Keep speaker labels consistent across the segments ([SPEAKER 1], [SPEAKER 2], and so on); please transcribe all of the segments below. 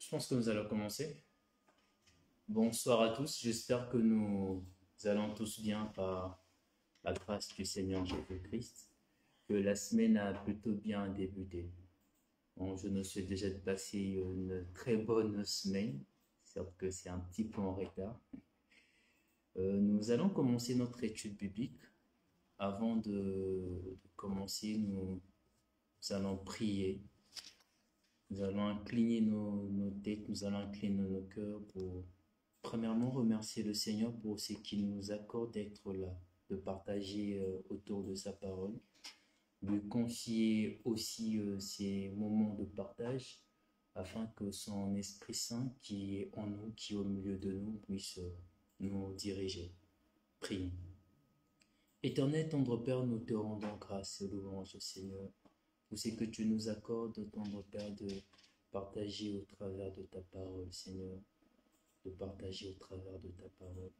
[SPEAKER 1] Je pense que nous allons commencer. Bonsoir à tous, j'espère que nous allons tous bien par la grâce du Seigneur Jésus-Christ, que la semaine a plutôt bien débuté. Bon, je nous souhaite déjà de passer une très bonne semaine, certes que c'est un petit peu en retard. Nous allons commencer notre étude biblique. Avant de commencer, nous allons prier. Nous allons incliner nos têtes, nous allons incliner nos cœurs pour, premièrement, remercier le Seigneur pour ce qu'il nous accorde d'être là, de partager autour de sa parole, de confier aussi ces moments de partage afin que son Esprit Saint qui est en nous, qui est au milieu de nous, puisse nous diriger. Prions. Éternel tendre Père, nous te rendons grâce et louange, Seigneur, pour ce que tu nous accordes, tendre Père, de partager au travers de ta parole, Seigneur, de partager au travers de ta parole.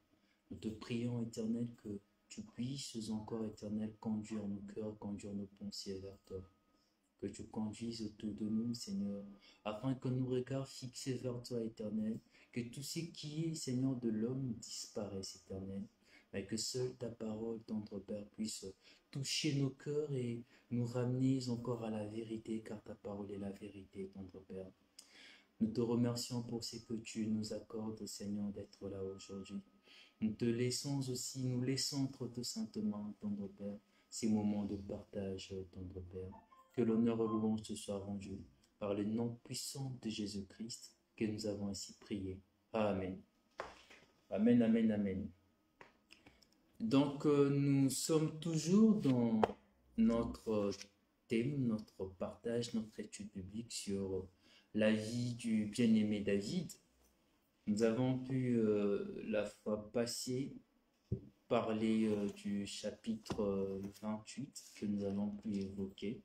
[SPEAKER 1] Nous te prions, Éternel, que tu puisses encore, Éternel, conduire nos cœurs, conduire nos pensées vers toi. Que tu conduises autour de nous, Seigneur, afin que nos regards fixés vers toi, Éternel, que tout ce qui est, Seigneur, de l'homme disparaisse, Éternel, mais que seule ta parole, tendre Père, puisse toucher nos cœurs et nous ramener encore à la vérité, car ta parole est la vérité, tendre Père. Nous te remercions pour ce que tu nous accordes, Seigneur, d'être là aujourd'hui. Nous te laissons aussi, nous laissons tout saintement, tendre Père, ces moments de partage, tendre Père. Que l'honneur et louange te soient rendus par le nom puissant de Jésus-Christ que nous avons ainsi prié. Amen. Amen, amen, amen. Donc, nous sommes toujours dans notre thème, notre partage, notre étude biblique sur la vie du bien-aimé David. Nous avons pu, la fois passée, parler du chapitre 28 que nous avons pu évoquer,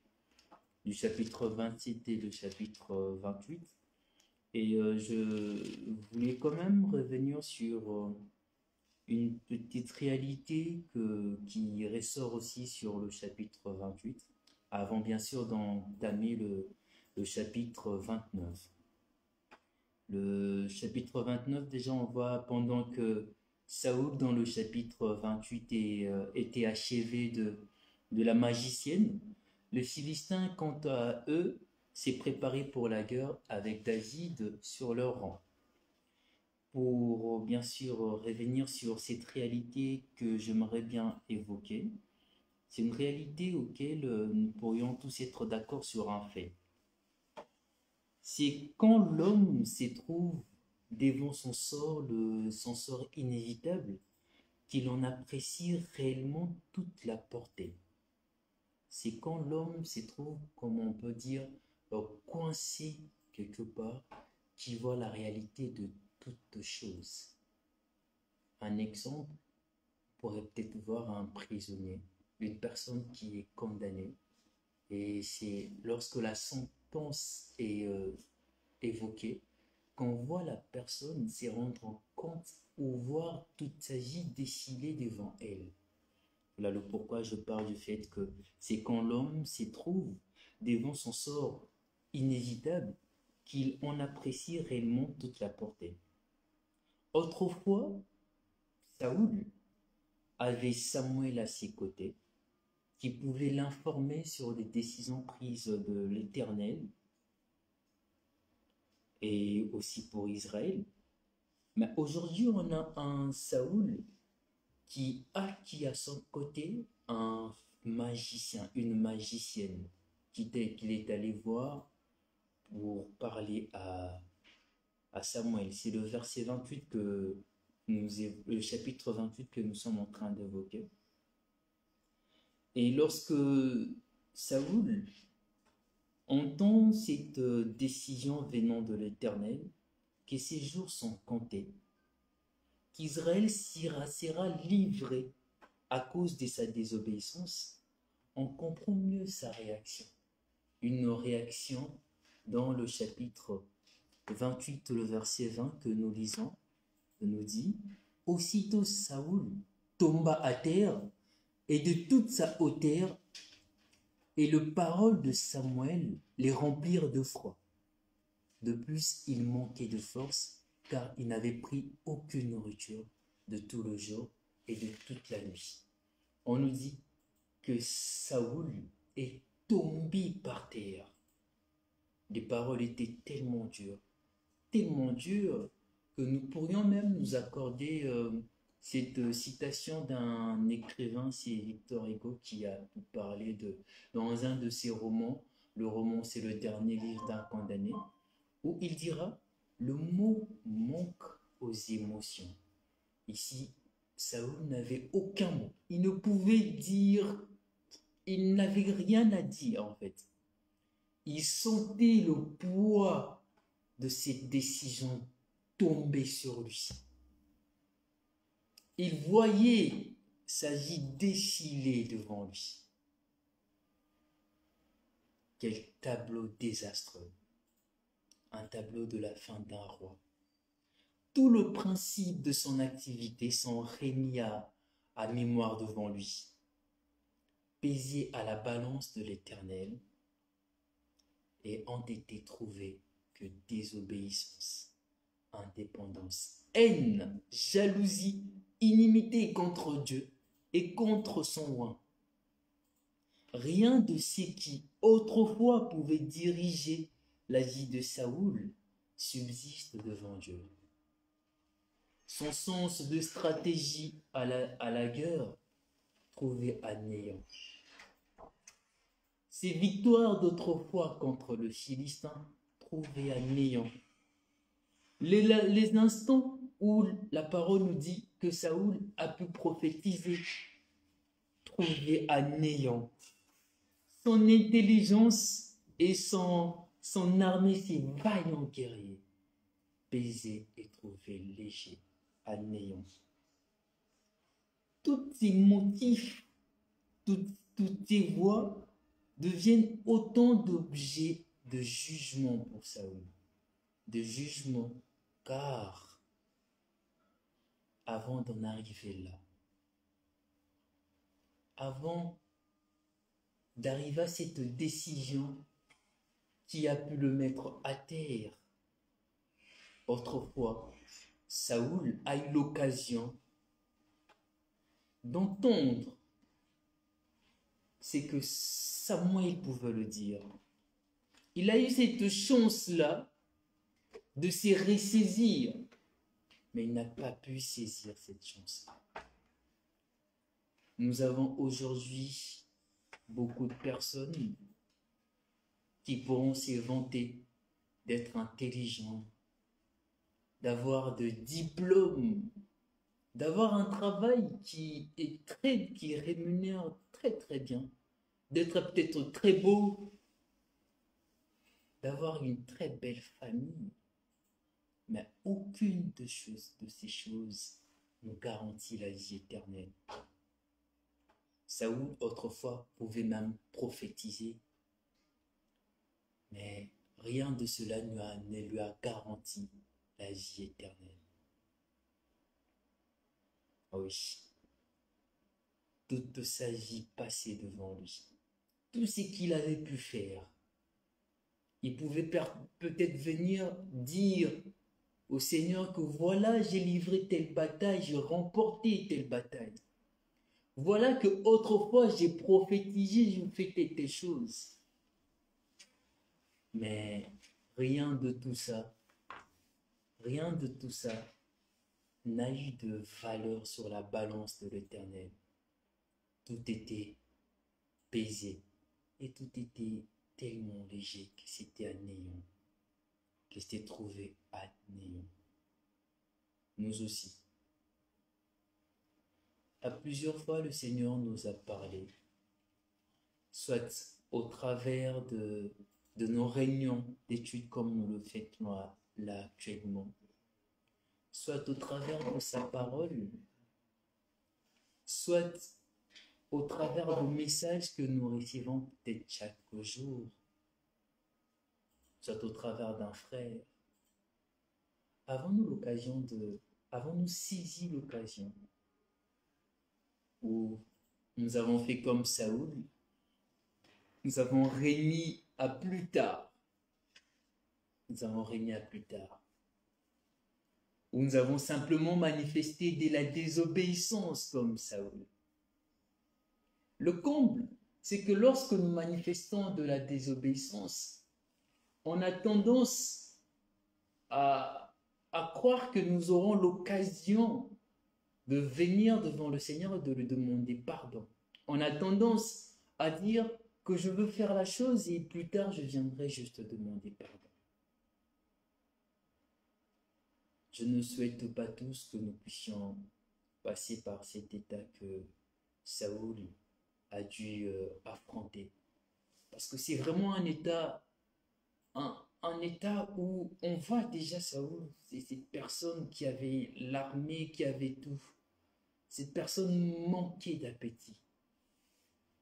[SPEAKER 1] du chapitre 27 et le chapitre 28. Et je voulais quand même revenir sur une petite réalité qui ressort aussi sur le chapitre 28, avant bien sûr d'entamer le chapitre 29. Le chapitre 29, déjà, on voit pendant que Saoul, dans le chapitre 28, était achevé de la magicienne, le Philistin, quant à eux, s'est préparé pour la guerre avec David sur leur rang. Pour bien sûr revenir sur cette réalité que j'aimerais bien évoquer, c'est une réalité auquel nous pourrions tous être d'accord sur un fait. C'est quand l'homme se trouve devant son sort inévitable, qu'il en apprécie réellement toute la portée. C'est quand l'homme se trouve, comme on peut dire, coincé quelque part, qu'il voit la réalité de toutes choses. Un exemple, on pourrait peut-être voir un prisonnier, une personne qui est condamnée, et c'est lorsque la sentence est évoquée qu'on voit la personne se rendre compte ou voir toute sa vie défiler devant elle. Voilà le pourquoi je parle du fait que c'est quand l'homme se trouve devant son sort inévitable qu'il en apprécie réellement toute la portée. Autrefois, Saoul avait Samuel à ses côtés, qui pouvait l'informer sur des décisions prises de l'Éternel et aussi pour Israël. Mais aujourd'hui, on a un Saoul qui a à son côté un magicien, une magicienne, qu'il est allé voir pour parler à Samuel. C'est le verset 28 le chapitre 28 que nous sommes en train d'évoquer. Et lorsque Saoul entend cette décision venant de l'Éternel, que ses jours sont comptés, qu'Israël sera livré à cause de sa désobéissance, on comprend mieux sa réaction. Une réaction dans le chapitre 28, le verset 20 que nous lisons, nous dit « Aussitôt Saoul tomba à terre, et de toute sa hauteur, et les paroles de Samuel les remplirent de froid. De plus, il manquait de force car il n'avait pris aucune nourriture de tout le jour et de toute la nuit. On nous dit que Saoul est tombé par terre. Les paroles étaient tellement dures, que nous pourrions même nous accorder cette citation d'un écrivain, c'est Victor Hugo, qui a parlé dans un de ses romans, le roman c'est le dernier livre d'un condamné, où il dira, le mot manque aux émotions. Ici, Saoul n'avait aucun mot. Il ne pouvait dire, il n'avait rien à dire en fait. Il sentait le poids de cette décision tomber sur lui. Il voyait sa vie défiler devant lui. Quel tableau désastreux. Un tableau de la fin d'un roi. Tout le principe de son activité s'en remis à mémoire devant lui. Pesé à la balance de l'Éternel, et ont été trouvés que désobéissance, indépendance, haine, jalousie, inimité contre Dieu et contre son roi. Rien de ce qui autrefois pouvait diriger la vie de Saoul subsiste devant Dieu. Son sens de stratégie à la guerre trouvé à néant. Ses victoires d'autrefois contre le Philistin trouvées à néant. Les instants où la parole nous dit que Saoul a pu prophétiser, trouvés à néant. Son intelligence et son armée, ses vaillants guerriers, pesés et trouvés légers à néant. Tous ces motifs, toutes ces voies deviennent autant d'objets de jugement pour Saoul. De jugement, car avant d'en arriver là, avant d'arriver à cette décision qui a pu le mettre à terre, autrefois, Saoul a eu l'occasion d'entendre ce que Samuel pouvait le dire. Il a eu cette chance-là de se ressaisir, mais il n'a pas pu saisir cette chance-là. Nous avons aujourd'hui beaucoup de personnes qui pourront se vanter d'être intelligents, d'avoir de diplômes, d'avoir un travail qui rémunère très bien, d'être peut-être très beau, d'avoir une très belle famille. Mais aucune de ces choses nous garantit la vie éternelle. Saoul, autrefois, pouvait même prophétiser, mais rien de cela ne lui a garanti la vie éternelle. Oui, toute sa vie passée devant lui, tout ce qu'il avait pu faire, il pouvait peut-être venir dire au Seigneur que voilà, j'ai livré telle bataille, j'ai remporté telle bataille. Voilà que autrefois j'ai prophétisé, j'ai fait telle chose. Mais rien de tout ça n'a eu de valeur sur la balance de l'Éternel. Tout était pesé et tout était tellement léger que c'était à néant, que c'était trouvé à néant. Nous aussi. À plusieurs fois, le Seigneur nous a parlé, soit au travers de nos réunions d'études comme nous le faisons là actuellement, soit au travers de sa parole, soit au travers de messages que nous recevons peut-être chaque jour, soit au travers d'un frère. Avons-nous saisi l'occasion où nous avons fait comme Saoul, nous avons remis à plus tard nous avons régné à plus tard, où nous avons simplement manifesté de la désobéissance comme Saoul. Le comble, c'est que lorsque nous manifestons de la désobéissance, on a tendance à croire que nous aurons l'occasion de venir devant le Seigneur et de lui demander pardon. On a tendance à dire que je veux faire la chose et plus tard je viendrai juste demander pardon. Je ne souhaite pas tous que nous puissions passer par cet état que Saoul a dû affronter. Parce que c'est vraiment un état où on voit déjà Saoul, c'est cette personne qui avait l'armée, qui avait tout. Cette personne manquait d'appétit.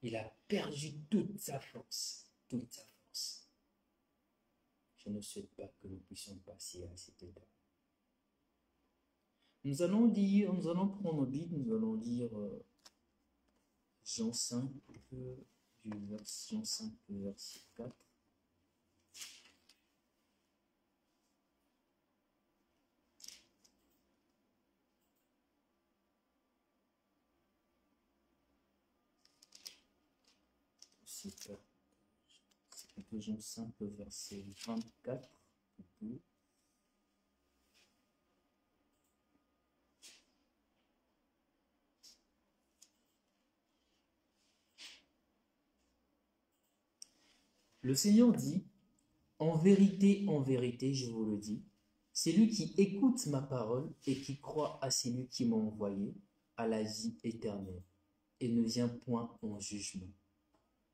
[SPEAKER 1] Il a perdu toute sa force, toute sa force. Je ne souhaite pas que nous puissions passer à cet état. Nous allons prendre nos Bibles, nous allons lire Jean 5, Jean 5, verset 4. C'est plutôt Jean 5, verset 24. Plutôt. Le Seigneur dit, en vérité, je vous le dis, celui qui écoute ma parole et qui croit à celui qui m'a envoyé a la vie éternelle et ne vient point en jugement,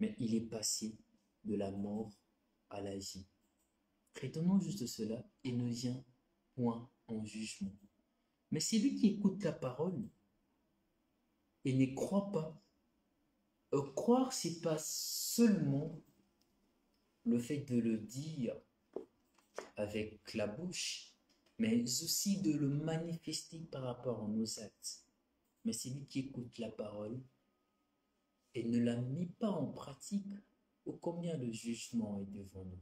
[SPEAKER 1] mais il est passé de la mort à la vie. Retenons juste cela, il ne vient point en jugement. Mais celui qui écoute la parole et ne croit pas, croire, c'est pas seulement le fait de le dire avec la bouche, mais aussi de le manifester par rapport à nos actes. Mais celui qui écoute la parole et ne la met pas en pratique, ô combien le jugement est devant nous.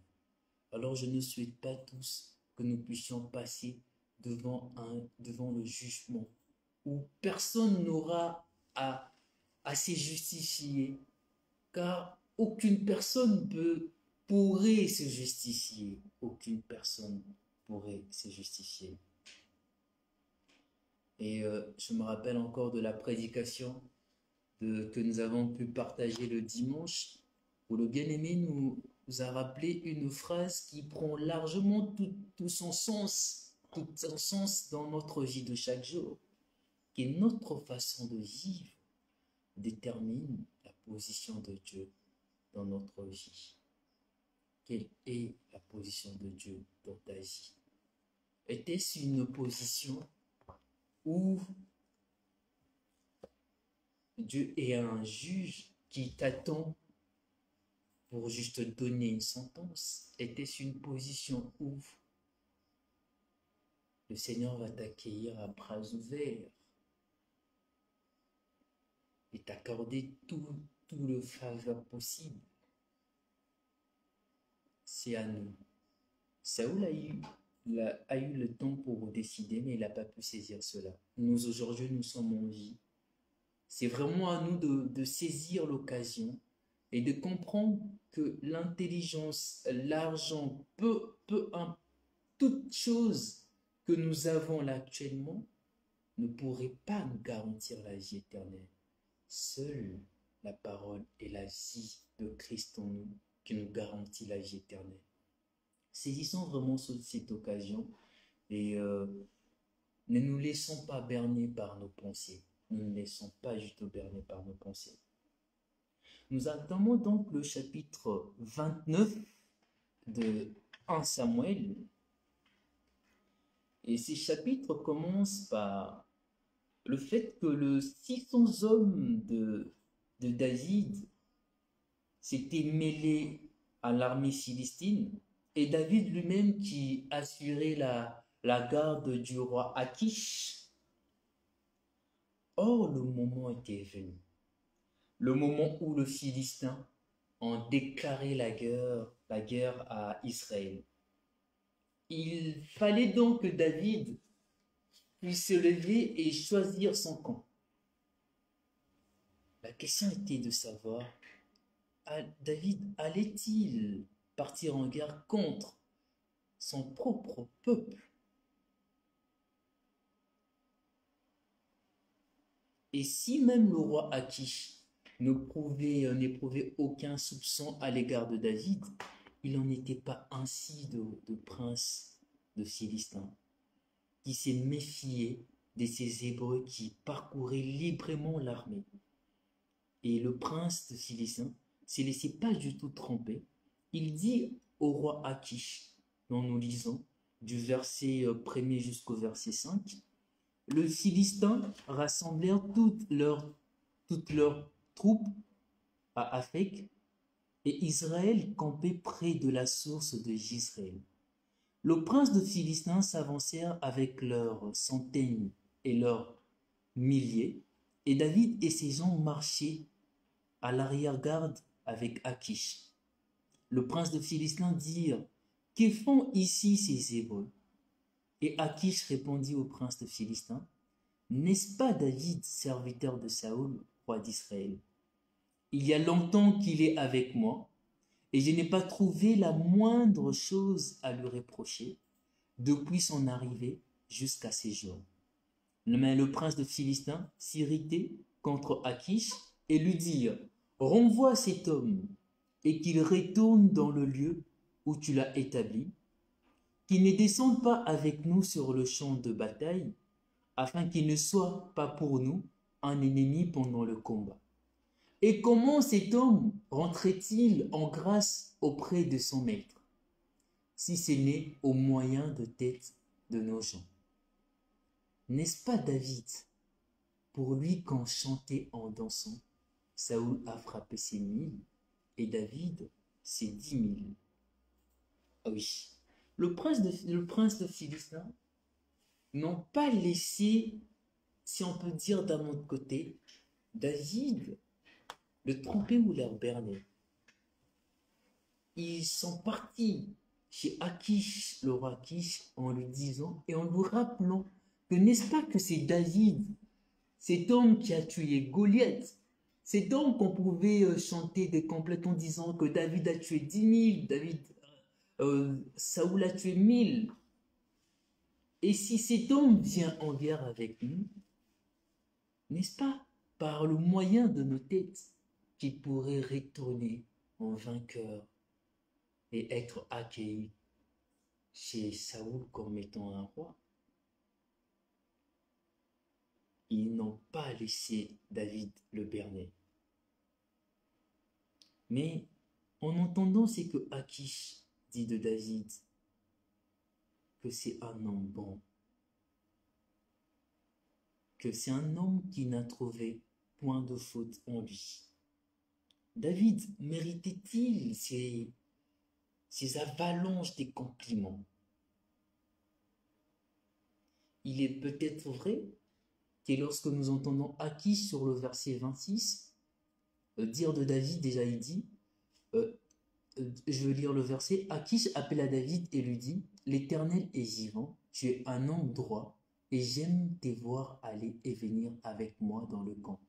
[SPEAKER 1] Alors je ne souhaite pas tous que nous puissions passer devant le jugement, où personne n'aura à se justifier, car aucune personne pourrait se justifier. Aucune personne pourrait se justifier. Et je me rappelle encore de la prédication que nous avons pu partager le dimanche, où le bien-aimé nous a rappelé une phrase qui prend largement tout son sens dans notre vie de chaque jour, qui est notre façon de vivre détermine la position de Dieu dans notre vie. Quelle est la position de Dieu dans ta vie? Était-ce une position où Dieu est un juge qui t'attend pour juste donner une sentence? Était-ce une position où le Seigneur va t'accueillir à bras ouverts et t'accorder tout le faveur possible? C'est à nous. Saoul a eu le temps pour décider, mais il n'a pas pu saisir cela. Nous, aujourd'hui, nous sommes en vie. C'est vraiment à nous de saisir l'occasion et de comprendre que l'intelligence, l'argent, toute chose que nous avons là actuellement ne pourrait pas nous garantir la vie éternelle. Seule la parole et la vie de Christ en nous qui nous garantit la vie éternelle. Saisissons vraiment cette occasion et ne nous laissons pas berner par nos pensées. Ne nous laissons pas juste berner par nos pensées. Nous attendons donc le chapitre 29 de 1 Samuel. Et ces chapitres commencent par le fait que le 600 hommes de David s'étaient mêlés à l'armée philistine et David lui-même qui assurait la garde du roi Akish. Or, le moment était venu. Le moment où les Philistins ont déclaré la guerre à Israël. Il fallait donc que David puisse se lever et choisir son camp. La question était de savoir, David allait-il partir en guerre contre son propre peuple? Et si même le roi Akish n'éprouvait aucun soupçon à l'égard de David, il n'en était pas ainsi de prince de Philistin, qui s'est méfié de ces Hébreux qui parcouraient librement l'armée. Et le prince de Philistin s'est laissé pas du tout tromper. Il dit au roi Akish, dont nous lisons du verset 1er jusqu'au verset 5, les Philistins rassemblèrent toutes leurs troupes à Aphek, et Israël campait près de la source de Jezreel. Le prince de Philistins s'avancèrent avec leurs centaines et leurs milliers, et David et ses gens marchaient à l'arrière-garde avec Akish. Le prince de Philistins dirent, que font ici ces Hébreux? Et Akish répondit au prince de Philistins, n'est-ce pas David, serviteur de Saül, roi d'Israël? Il y a longtemps qu'il est avec moi, et je n'ai pas trouvé la moindre chose à lui reprocher depuis son arrivée jusqu'à ces jours. Mais le prince de Philistins s'irritait contre Akish et lui dit, renvoie cet homme et qu'il retourne dans le lieu où tu l'as établi, qu'il ne descende pas avec nous sur le champ de bataille, afin qu'il ne soit pas pour nous un ennemi pendant le combat. Et comment cet homme rentrait-il en grâce auprès de son maître, si ce n'est au moyen de tête de nos gens? N'est-ce pas David, pour lui qu'on chantait en dansant, Saül a frappé ses 1000 et David ses 10 000? Ah oui, le prince de Philistin n'ont pas laissé, si on peut dire d'un autre côté, David le tromper ou leur berner. Ils sont partis chez Akish, le roi Akish, en lui disant et en lui rappelant que n'est-ce pas que c'est David, cet homme qui a tué Goliath, cet homme qu'on pouvait chanter des complètes en disant que David a tué 10 000, Saül a tué 1000. Et si cet homme vient en guerre avec nous, n'est-ce pas par le moyen de nos têtes qu'il pourrait retourner en vainqueur et être accueilli chez Saül comme étant un roi? Ils n'ont pas laissé David le berner. Mais en entendant ce que Akish dit de David, que c'est un homme bon, que c'est un homme qui n'a trouvé point de faute en lui. David méritait-il ces avalanches des compliments? Il est peut-être vrai que lorsque nous entendons Akish sur le verset 26, dire de David, déjà il dit, je vais lire le verset, Akish appela David et lui dit, l'Éternel est vivant, tu es un homme droit, et j'aime te voir aller et venir avec moi dans le camp,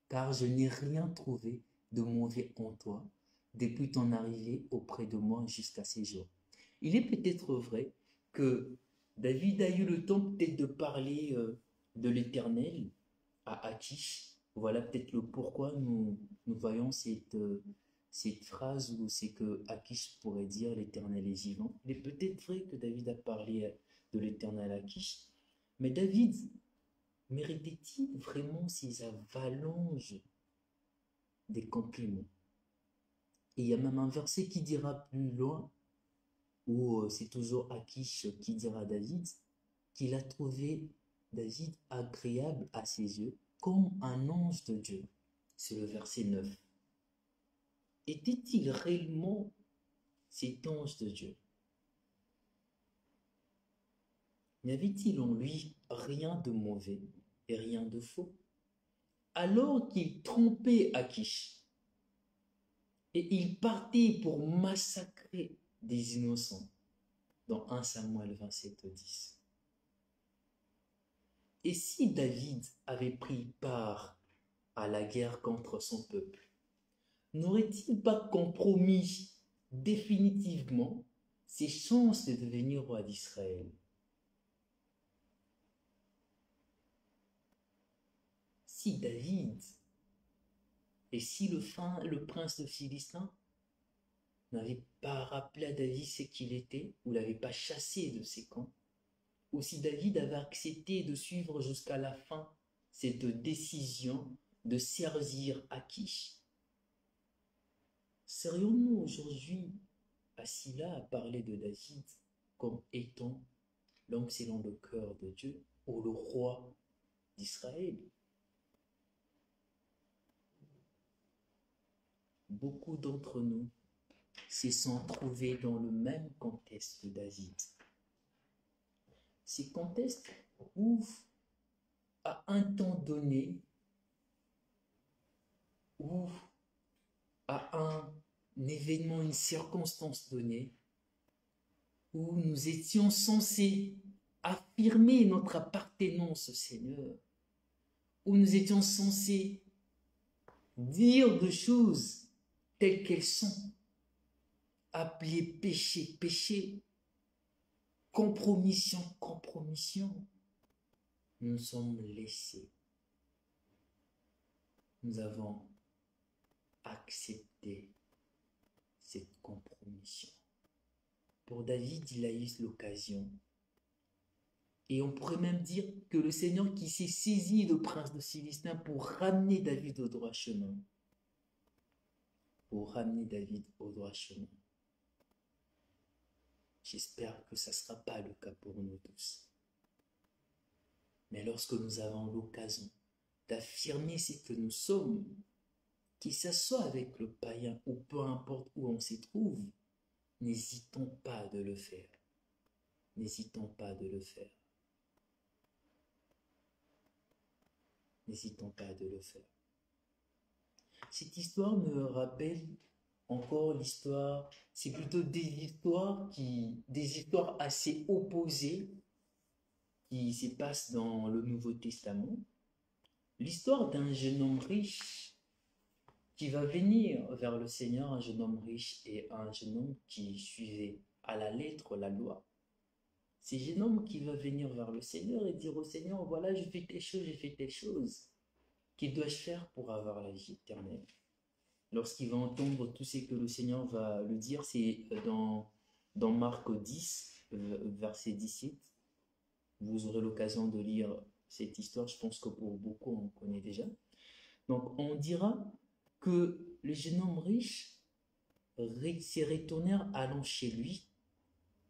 [SPEAKER 1] car je n'ai rien trouvé de mauvais en toi depuis ton arrivée auprès de moi jusqu'à ces jours. Il est peut-être vrai que David a eu le temps peut-être de parler de l'Éternel à Akish. Voilà peut-être le pourquoi nous voyons cette phrase où c'est que Akish pourrait dire l'Éternel est vivant. Il est peut-être vrai que David a parlé de l'Éternel à Akish, mais David méritait-il vraiment ces avalanches des compliments? Et il y a même un verset qui dira plus loin, où c'est toujours Akish qui dira à David qu'il a trouvé David agréable à ses yeux comme un ange de Dieu. C'est le verset 9. Était-il réellement cet ange de Dieu? N'y avait-il en lui rien de mauvais et rien de faux? Alors qu'il trompait Akish et il partait pour massacrer des innocents, dans 1 Samuel 27:10. Et si David avait pris part à la guerre contre son peuple, n'aurait-il pas compromis définitivement ses chances de devenir roi d'Israël? Si David et si le prince de Philistin n'avait pas rappelé à David ce qu'il était, ou l'avait pas chassé de ses camps, ou si David avait accepté de suivre jusqu'à la fin cette décision de servir Akish, serions-nous aujourd'hui assis là à parler de David comme étant l'homme selon le cœur de Dieu ou le roi d'Israël? Beaucoup d'entre nous se sont trouvés dans le même contexte que David. Ces contextes ouvrent à un temps donné ou à un événement, une circonstance donnée, où nous étions censés affirmer notre appartenance au Seigneur, où nous étions censés dire des choses telles qu'elles sont, appeler péché, péché, compromission, compromission. Nous sommes laissés. Nous avons accepté cette compromission. Pour David, il a eu l'occasion. Et on pourrait même dire que le Seigneur qui s'est saisi le prince de Philistin pour ramener David au droit chemin. Pour ramener David au droit chemin. J'espère que ça ne sera pas le cas pour nous tous. Mais lorsque nous avons l'occasion d'affirmer ce que nous sommes, qu'il s'assoie avec le païen ou peu importe où on se trouve, n'hésitons pas de le faire. N'hésitons pas de le faire. N'hésitons pas de le faire. Cette histoire me rappelle encore l'histoire, c'est plutôt des histoires assez opposées qui se passent dans le Nouveau Testament. L'histoire d'un jeune homme riche qui va venir vers le Seigneur, un jeune homme riche et un jeune homme qui suivait à la lettre la loi. C'est un jeune homme qui va venir vers le Seigneur et dire au Seigneur, voilà, je fais telle chose, j'ai fait telle chose. Que dois-je faire pour avoir la vie éternelle? Lorsqu'il va entendre tout ce que le Seigneur va lui dire, c'est dans Marc 10, verset 17. Vous aurez l'occasion de lire cette histoire, je pense que pour beaucoup, on connaît déjà. Donc, on dira que le jeune homme riche s'est retourné allant chez lui,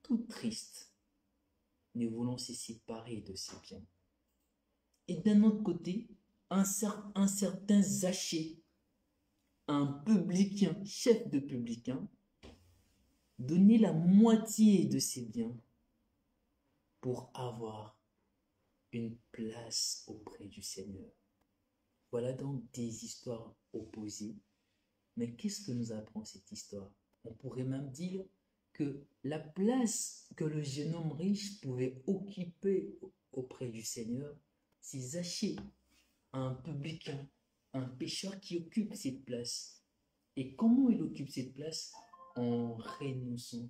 [SPEAKER 1] tout triste, ne voulant se séparer de ses biens. Et d'un autre côté, un certain Zachée, un publicain, chef de publicain, donnait la moitié de ses biens pour avoir une place auprès du Seigneur. Voilà donc des histoires opposées. Mais qu'est-ce que nous apprend cette histoire? On pourrait même dire que la place que le jeune homme riche pouvait occuper auprès du Seigneur, c'est Zachée, un publicain, un pécheur qui occupe cette place. Et comment il occupe cette place? En renonçant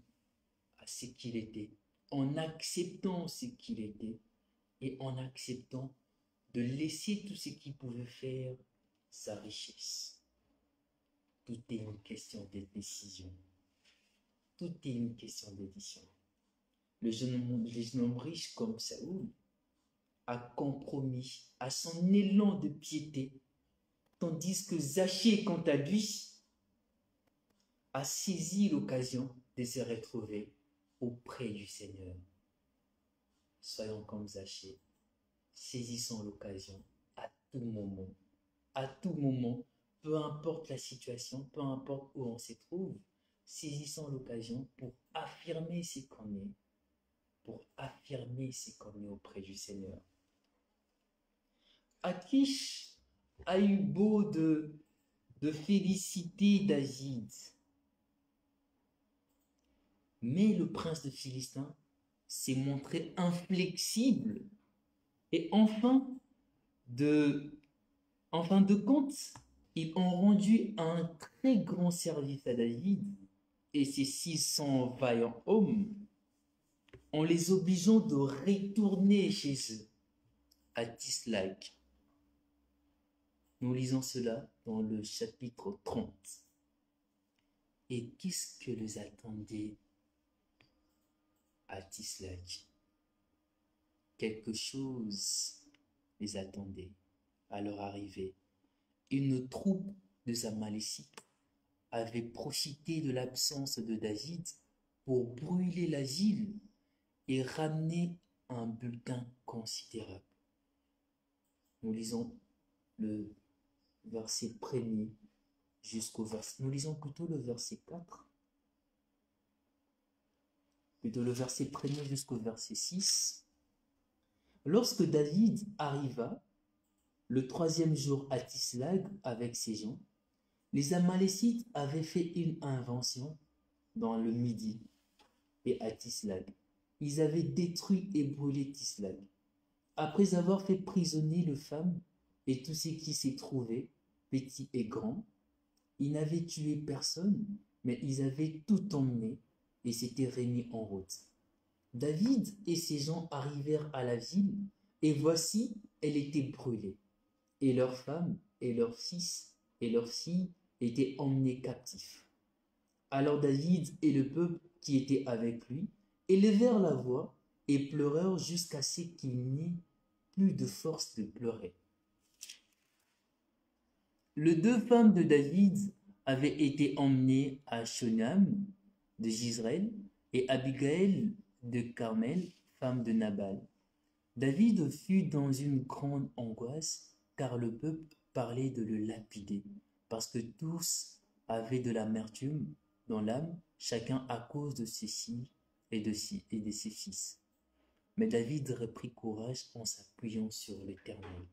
[SPEAKER 1] à ce qu'il était, en acceptant ce qu'il était et en acceptant de laisser tout ce qui pouvait faire sa richesse. Tout est une question de décision. Tout est une question de décision. Le jeune homme riche comme Saoul a compromis à son élan de piété, tandis que Zachée, quant à lui, a saisi l'occasion de se retrouver auprès du Seigneur. Soyons comme Zachée, saisissons l'occasion à tout moment, peu importe la situation, peu importe où on se trouve, saisissons l'occasion pour affirmer ce qu'on est, auprès du Seigneur. Akish a eu beau de féliciter David. Mais le prince de Philistin s'est montré inflexible. Et de, en fin de compte, ils ont rendu un très grand service à David et ses 600 vaillants hommes en les obligeant de retourner chez eux à Tislag. Nous lisons cela dans le chapitre 30. Et qu'est-ce que les attendait à Tislag? Quelque chose les attendait à leur arrivée. Une troupe de Amalécites avait profité de l'absence de David pour brûler la ville et ramener un butin considérable. Nous lisons le verset 1er jusqu'au verset... Nous lisons plutôt le verset 4. Plutôt le verset 1er jusqu'au verset 6. Lorsque David arriva le 3e jour à Tislag avec ses gens, les Amalécites avaient fait une invention dans le Midi et à Tislag. Ils avaient détruit et brûlé Tislag. Après avoir fait prisonnier les femmes et tout ce qui s'y trouvait, petits et grands, ils n'avaient tué personne, mais ils avaient tout emmené et s'étaient remis en route. David et ses gens arrivèrent à la ville, et voici, elle était brûlée, et leurs femmes, et leurs fils, et leurs filles étaient emmenés captifs. Alors David et le peuple qui était avec lui élevèrent la voix et pleurèrent jusqu'à ce qu'il n'y ait plus de force de pleurer. Les 2 femmes de David avaient été emmenées à Shunam de Jizreel et Abigail de Carmel, femme de Nabal. David fut dans une grande angoisse car le peuple parlait de le lapider, parce que tous avaient de l'amertume dans l'âme, chacun à cause de ses filles et de ses fils. Mais David reprit courage en s'appuyant sur l'Éternel.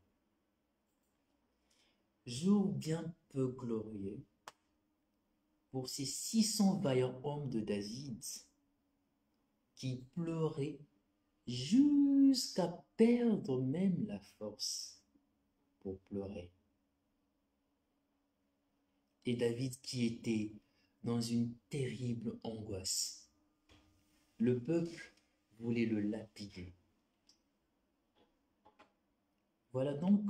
[SPEAKER 1] Jour bien peu glorieux pour ces 600 vaillants hommes de David qui pleuraient jusqu'à perdre même la force pour pleurer. Et David qui était dans une terrible angoisse. Le peuple voulait le lapider. Voilà donc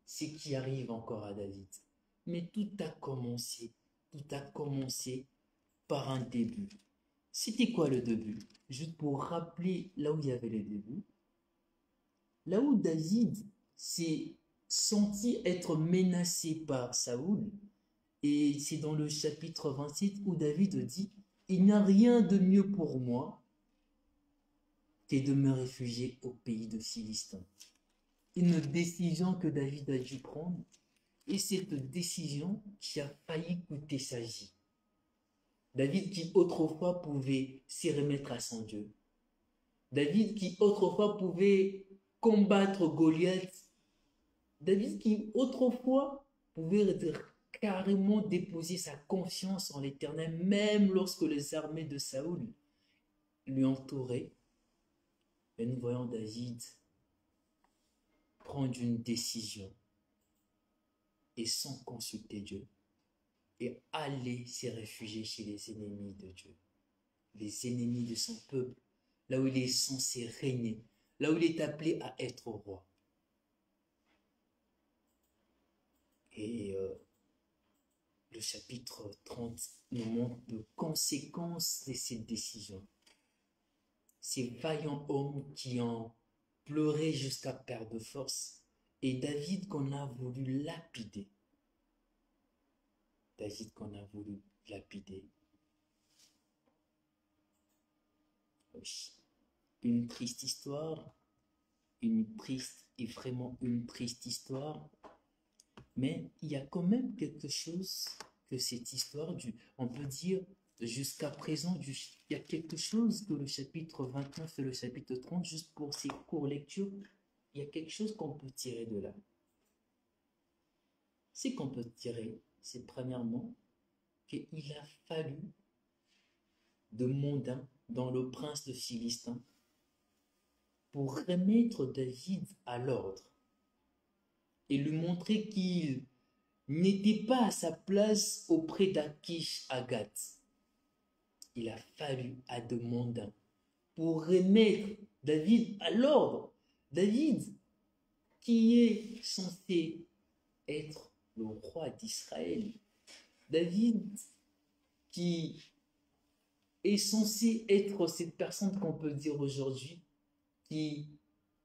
[SPEAKER 1] ce qui arrive encore à David. Mais tout a commencé par un début. C'était quoi le début? Juste pour rappeler là où il y avait le début. Là où David s'est senti être menacé par Saoul, et c'est dans le chapitre 27 où David dit « Il n'y a rien de mieux pour moi que de me réfugier au pays de Philistin. » Une décision que David a dû prendre, et cette décision qui a failli coûter sa vie. David qui autrefois pouvait s'y remettre à son Dieu. David qui autrefois pouvait combattre Goliath. David qui autrefois pouvait carrément déposer sa confiance en l'Éternel, même lorsque les armées de Saoul lui entouraient. Et nous voyons David prendre une décision et sans consulter Dieu et aller se réfugier chez les ennemis de Dieu, les ennemis de son peuple, là où il est censé régner, là où il est appelé à être roi. Et le chapitre 30 nous montre les conséquences de cette décision. Ces vaillants hommes qui ont pleuré jusqu'à perdre de force, et David qu'on a voulu lapider. David qu'on a voulu lapider. Oui. Une triste histoire, vraiment une triste histoire, mais il y a quand même quelque chose que cette histoire, on peut dire jusqu'à présent, il y a quelque chose que le chapitre 29 et le chapitre 30, juste pour ces courts lectures, il y a quelque chose qu'on peut tirer de là. Ce qu'on peut tirer, c'est premièrement qu'il a fallu de mondain dans le prince de Philistin pour remettre David à l'ordre et lui montrer qu'il n'était pas à sa place auprès d'Akish à Gath. Il a fallu à de mondains pour remettre David à l'ordre. David, qui est censé être le roi d'Israël. David, qui est censé être cette personne qu'on peut dire aujourd'hui, qui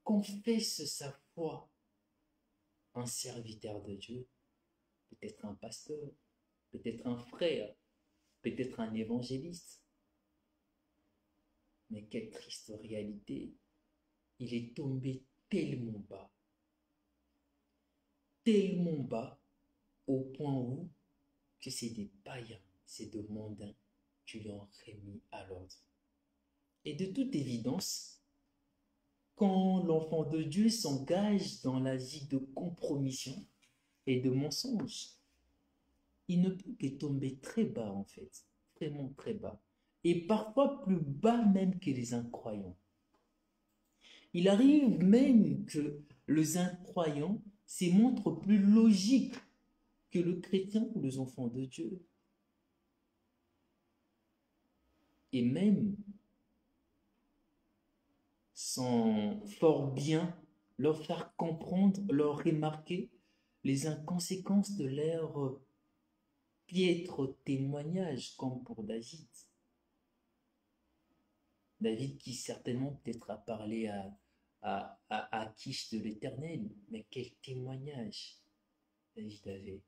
[SPEAKER 1] confesse sa foi, un serviteur de Dieu, peut-être un pasteur, peut-être un frère, peut-être un évangéliste. Mais quelle triste réalité, il est tombé tellement bas, au point où que c'est des païens, c'est des mondains qui lui ont remis à l'ordre. Et de toute évidence, quand l'enfant de Dieu s'engage dans la vie de compromission et de mensonge, il ne peut que tomber très bas en fait, vraiment très bas, et parfois plus bas même que les incroyants. Il arrive même que les incroyants se montrent plus logiques que le chrétien ou les enfants de Dieu. Et même sans fort bien leur faire comprendre, leur remarquer les inconséquences de leur piètre témoignage, comme pour David. David qui certainement peut-être a parlé à Akish de l'Éternel, mais quel témoignage David avait.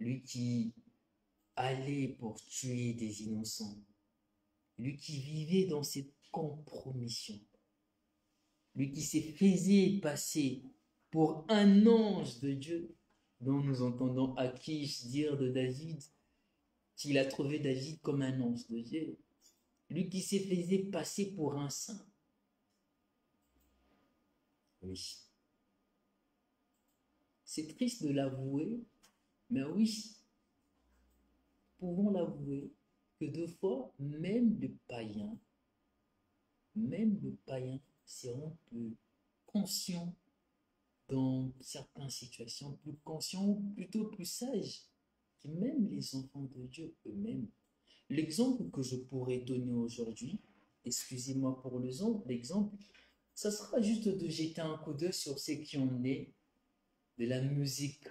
[SPEAKER 1] Lui qui allait pour tuer des innocents, lui qui vivait dans cette compromission, lui qui se faisait passer pour un ange de Dieu, dont nous entendons Akish dire de David qu'il a trouvé David comme un ange de Dieu, lui qui se faisait passer pour un saint. Oui. C'est triste de l'avouer, mais oui, pouvons l'avouer que deux fois, même le seront plus conscients dans certaines situations, plus conscients ou plutôt plus sages que même les enfants de Dieu eux-mêmes. L'exemple que je pourrais donner aujourd'hui, excusez-moi pour l'exemple, ça sera juste de jeter un coup d'œil sur ce qui en est de la musique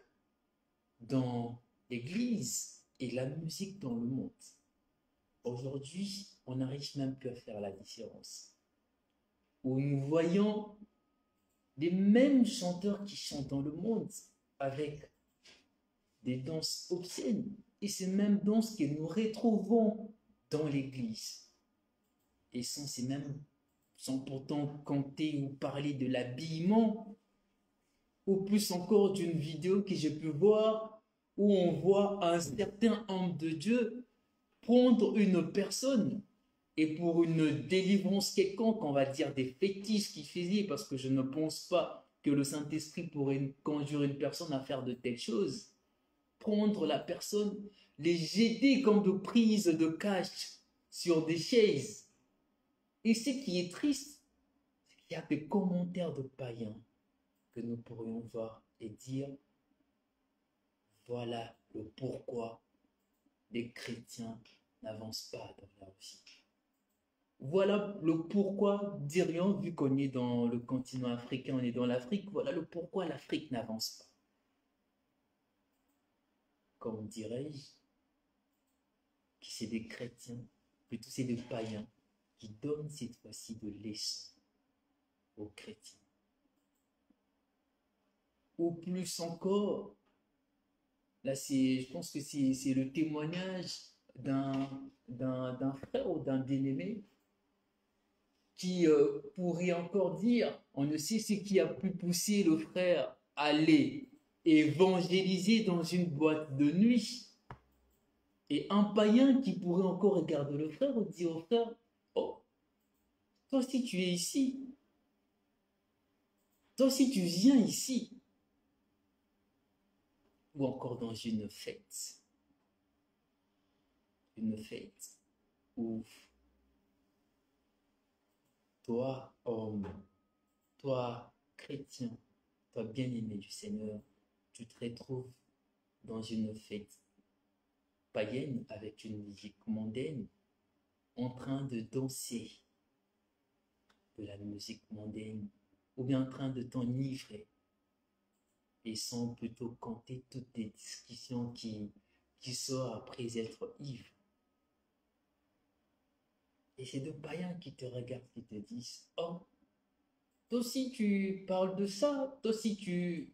[SPEAKER 1] dans l'Église et la musique dans le monde. Aujourd'hui, on n'arrive même plus à faire la différence. Où nous voyons les mêmes chanteurs qui chantent dans le monde avec des danses obscènes. Et ces mêmes danses que nous retrouvons dans l'Église. Et sans pourtant compter ou parler de l'habillement, ou plus encore d'une vidéo que j'ai pu voir où on voit un certain homme de Dieu prendre une personne et pour une délivrance quelconque, on va dire des fétiches qu'il faisait, parce que je ne pense pas que le Saint-Esprit pourrait conduire une personne à faire de telles choses, prendre la personne, les jeter comme de prises de cash sur des chaises. Et ce qui est triste, c'est qu'il y a des commentaires de païens que nous pourrions voir et dire, voilà le pourquoi les chrétiens n'avancent pas dans leur vie. Voilà le pourquoi, dirions, vu qu'on est dans le continent africain, on est dans l'Afrique, voilà le pourquoi l'Afrique n'avance pas. Comme dirais-je, que c'est des chrétiens, plutôt c'est des païens, qui donnent cette fois-ci de leçons aux chrétiens. Ou plus encore, là je pense que c'est le témoignage d'un frère ou d'un bien-aimé qui pourrait encore dire, on ne sait ce qui a pu pousser le frère à aller évangéliser dans une boîte de nuit. Et un païen qui pourrait encore regarder le frère et dire au frère, oh, toi aussi tu es ici, toi aussi tu viens ici, ou encore dans une fête. une fête où toi, homme, toi, chrétien, toi, bien-aimé du Seigneur, tu te retrouves dans une fête païenne avec une musique mondaine, en train de danser de la musique mondaine, ou bien en train de t'enivrer, et sans plutôt compter toutes les discussions qui sortent après être ivre. Et c'est deux païens qui te regardent, qui te disent, oh, toi aussi tu parles de ça, toi aussi tu...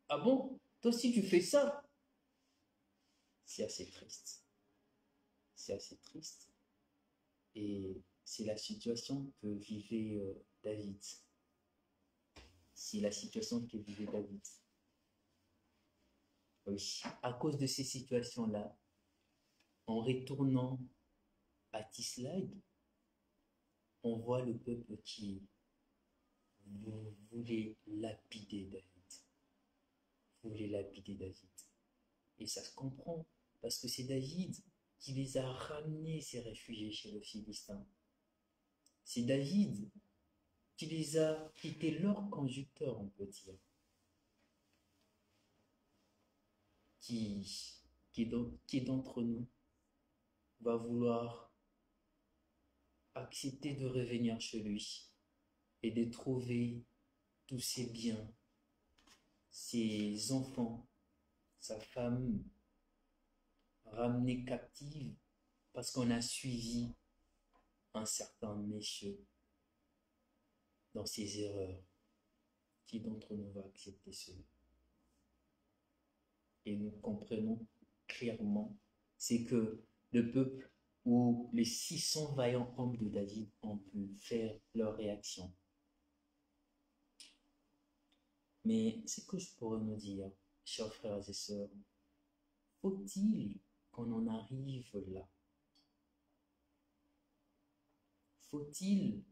[SPEAKER 1] Ah bon? Toi aussi tu fais ça? C'est assez triste. C'est assez triste. Et c'est la situation que vivait David. C'est la situation que vivait David. Oui, à cause de ces situations-là, en retournant à Tislag, on voit le peuple qui voulait lapider David. Voulait lapider David. Et ça se comprend, parce que c'est David qui les a ramenés, ces réfugiés, chez le Philistin. C'est David qui était leur conducteur, on peut dire, qui, qui d'entre nous va vouloir accepter de revenir chez lui et de trouver tous ses biens, ses enfants, sa femme ramenés captive parce qu'on a suivi un certain monsieur dans ses erreurs. Qui d'entre nous va accepter cela? Et nous comprenons clairement, c'est que le peuple ou les 600 vaillants hommes de David ont pu faire leur réaction. Mais ce que je pourrais nous dire, chers frères et sœurs, faut-il qu'on en arrive là? Faut-il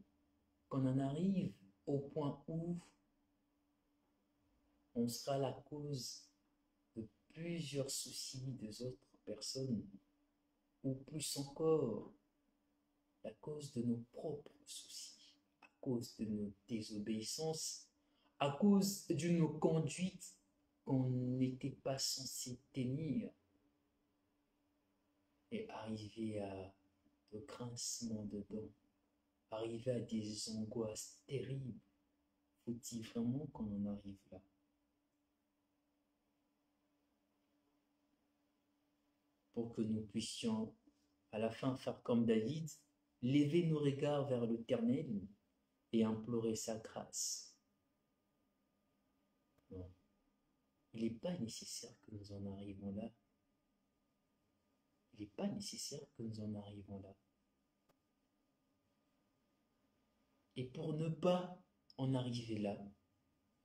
[SPEAKER 1] qu'on en arrive au point où on sera la cause de plusieurs soucis des autres personnes, ou plus encore, la cause de nos propres soucis, à cause de nos désobéissances, à cause d'une conduite qu'on n'était pas censé tenir, et arriver à de grincements de dents, arriver à des angoisses terribles. Faut-il vraiment qu'on en arrive là? Pour que nous puissions à la fin faire comme David, lever nos regards vers l'Éternel et implorer sa grâce. Non, il n'est pas nécessaire que nous en arrivions là. Il n'est pas nécessaire que nous en arrivions là. Et pour ne pas en arriver là,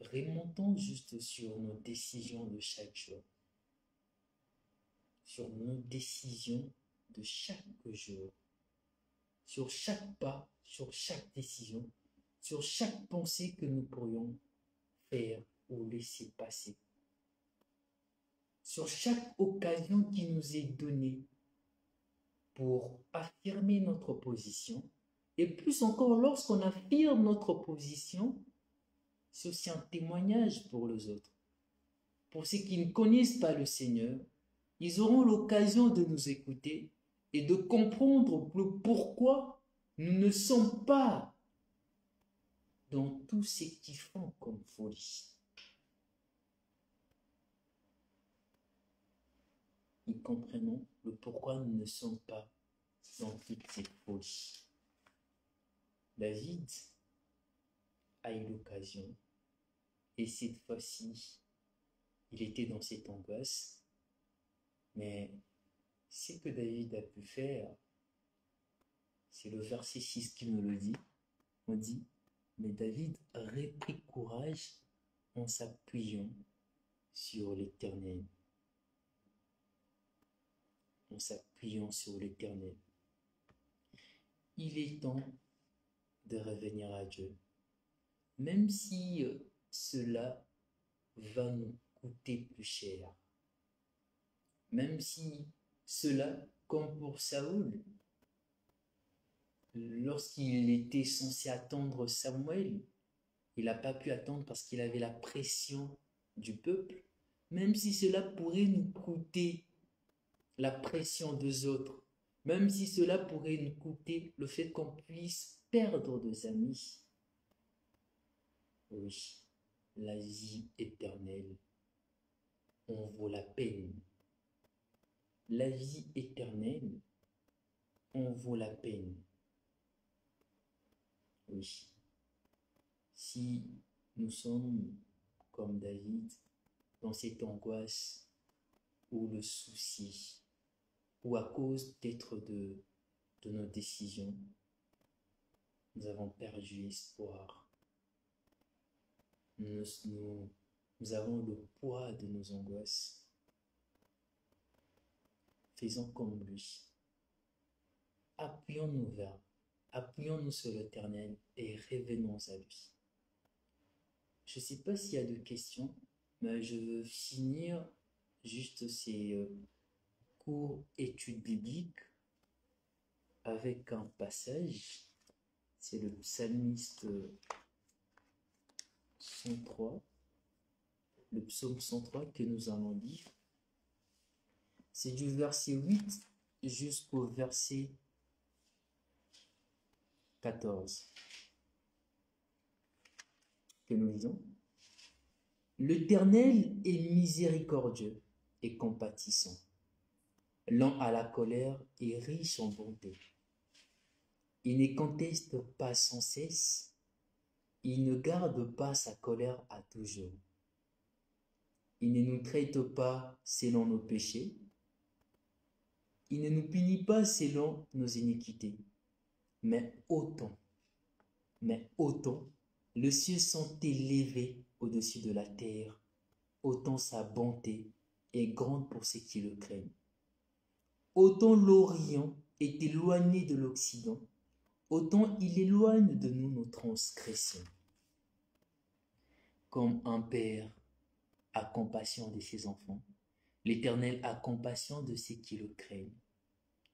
[SPEAKER 1] remontons juste sur nos décisions de chaque jour. Sur nos décisions de chaque jour. Sur chaque pas, sur chaque décision, sur chaque pensée que nous pourrions faire ou laisser passer. Sur chaque occasion qui nous est donnée pour affirmer notre position, et plus encore lorsqu'on affirme notre position, c'est aussi un témoignage pour les autres. Pour ceux qui ne connaissent pas le Seigneur, ils auront l'occasion de nous écouter et de comprendre le pourquoi nous ne sommes pas dans tout ce qu'ils font comme folie. Nous comprenons le pourquoi nous ne sommes pas dans toutes ces folies. David a eu l'occasion, et cette fois-ci, il était dans cette angoisse, mais ce que David a pu faire, c'est le verset 6 qui nous le dit. On dit, mais David reprit courage en s'appuyant sur l'Éternel. En s'appuyant sur l'Éternel. Il est temps de revenir à Dieu. Même si cela va nous coûter plus cher. Même si cela comme pour Saoul, lorsqu'il était censé attendre Samuel, il n'a pas pu attendre parce qu'il avait la pression du peuple, même si cela pourrait nous coûter la pression des autres, même si cela pourrait nous coûter le fait qu'on puisse perdre des amis. Oui, la vie éternelle en vaut la peine. La vie éternelle en vaut la peine. Oui. Si nous sommes comme David dans cette angoisse ou le souci, ou à cause peut-être de nos décisions, nous avons perdu espoir. Nous avons le poids de nos angoisses. Faisons comme lui. Appuyons-nous sur l'Éternel et revenons à lui. Je ne sais pas s'il y a de questions, mais je veux finir juste ces cours études bibliques avec un passage. C'est le psalmiste 103, le psaume 103 que nous allons lire. C'est du verset 8 jusqu'au verset 14 que nous lisons. L'Éternel est miséricordieux et compatissant, lent à la colère et riche en bonté. Il ne conteste pas sans cesse, il ne garde pas sa colère à toujours. Il ne nous traite pas selon nos péchés, il ne nous punit pas selon nos iniquités. Mais autant, les cieux sont élevés au-dessus de la terre, autant sa bonté est grande pour ceux qui le craignent. Autant l'Orient est éloigné de l'Occident, autant il éloigne de nous nos transgressions. Comme un père a compassion de ses enfants, l'Éternel a compassion de ceux qui le craignent,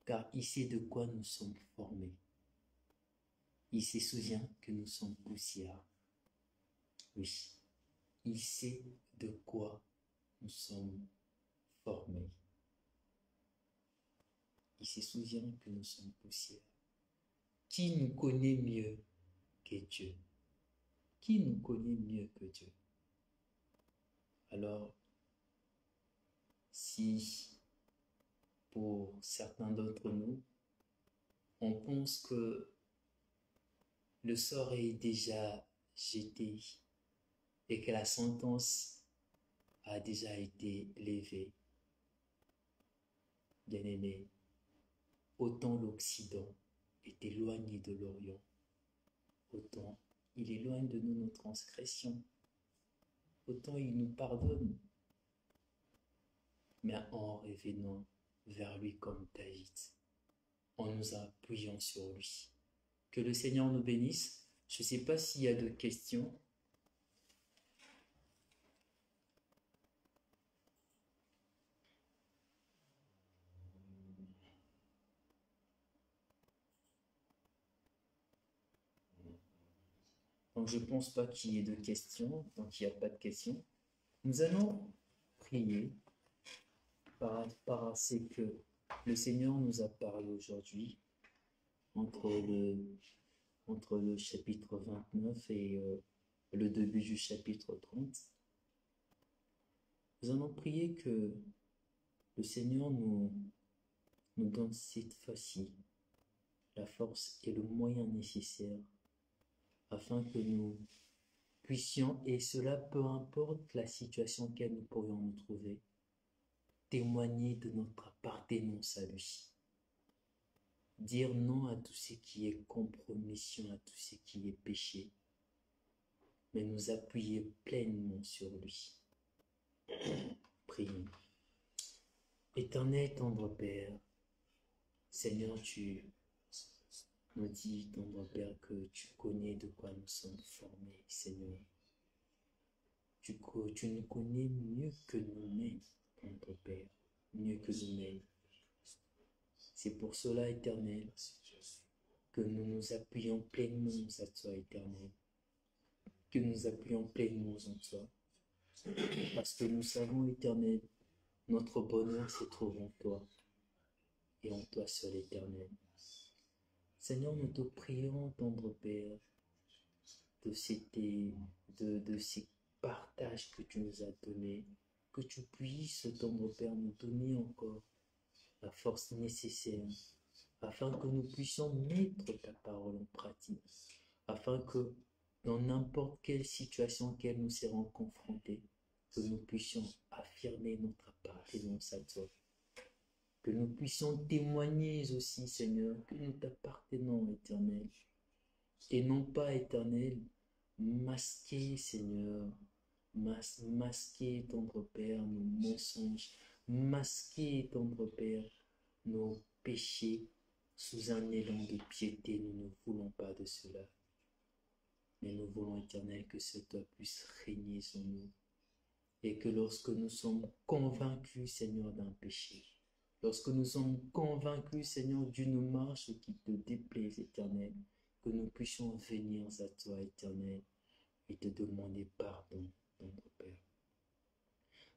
[SPEAKER 1] car il sait de quoi nous sommes formés. Il se souvient que nous sommes poussière. Oui, il sait de quoi nous sommes formés. Il se souvient que nous sommes poussière. Qui nous connaît mieux que Dieu? Qui nous connaît mieux que Dieu? Alors, si pour certains d'entre nous, on pense que le sort est déjà jeté et que la sentence a déjà été levée, bien-aimés, autant l'Occident est éloigné de l'Orient, autant il éloigne de nous nos transgressions, autant il nous pardonne, mais en revenant vers lui comme David, en nous appuyant sur lui. Que le Seigneur nous bénisse. Je ne sais pas s'il y a de questions. Donc je ne pense pas qu'il y ait de questions, donc il n'y a pas de questions. Nous allons prier par rapport à ce que le Seigneur nous a parlé aujourd'hui entre le chapitre 29 et le début du chapitre 30. Nous allons prier que le Seigneur nous donne cette fois-ci la force et le moyen nécessaire afin que nous puissions, et cela peu importe la situation dans laquelle nous pourrions nous trouver, témoigner de notre appartenance à lui. Dire non à tout ce qui est compromission, à tout ce qui est péché, mais nous appuyer pleinement sur lui. Prions. Éternel tendre Père, Seigneur, tu nous dis, tendre Père, que tu connais de quoi nous sommes formés, Seigneur. Tu nous connais mieux que nous-mêmes, tendre Père, mieux que nous-mêmes. C'est pour cela, Éternel, que nous nous appuyons pleinement à toi, Éternel. Que nous appuyons pleinement en toi. Parce que nous savons, Éternel, notre bonheur se trouve en toi et en toi seul, Éternel. Seigneur, nous te prions, tendre Père, de ces partages que tu nous as donnés, que tu puisses, tendre Père, nous donner encore la force nécessaire afin que nous puissions mettre ta parole en pratique, afin que dans n'importe quelle situation à laquelle nous serons confrontés, que nous puissions affirmer notre appartenance à toi, que nous puissions témoigner aussi, Seigneur, que nous t'appartenons, Éternel, et non pas, Éternel, masquer, Seigneur, masquer, tendre Père, nos mensonges, masquer, tendre Père, nos péchés sous un élan de piété. Nous ne voulons pas de cela, mais nous voulons, Éternel, que ce toi puisse régner sur nous, et que lorsque nous sommes convaincus, Seigneur, d'un péché, lorsque nous sommes convaincus, Seigneur, d'une marche qui te déplaise, Éternel, que nous puissions venir à toi, Éternel, et te demander pardon, notre Père.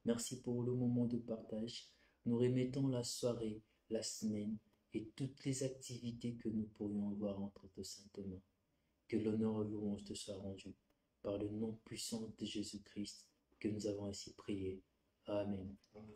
[SPEAKER 1] Merci pour le moment de partage. Nous remettons la soirée, la semaine et toutes les activités que nous pourrions avoir entre tes saintes mains. Que l'honneur et louange te soient rendus par le nom puissant de Jésus-Christ que nous avons ainsi prié. Amen. Amen.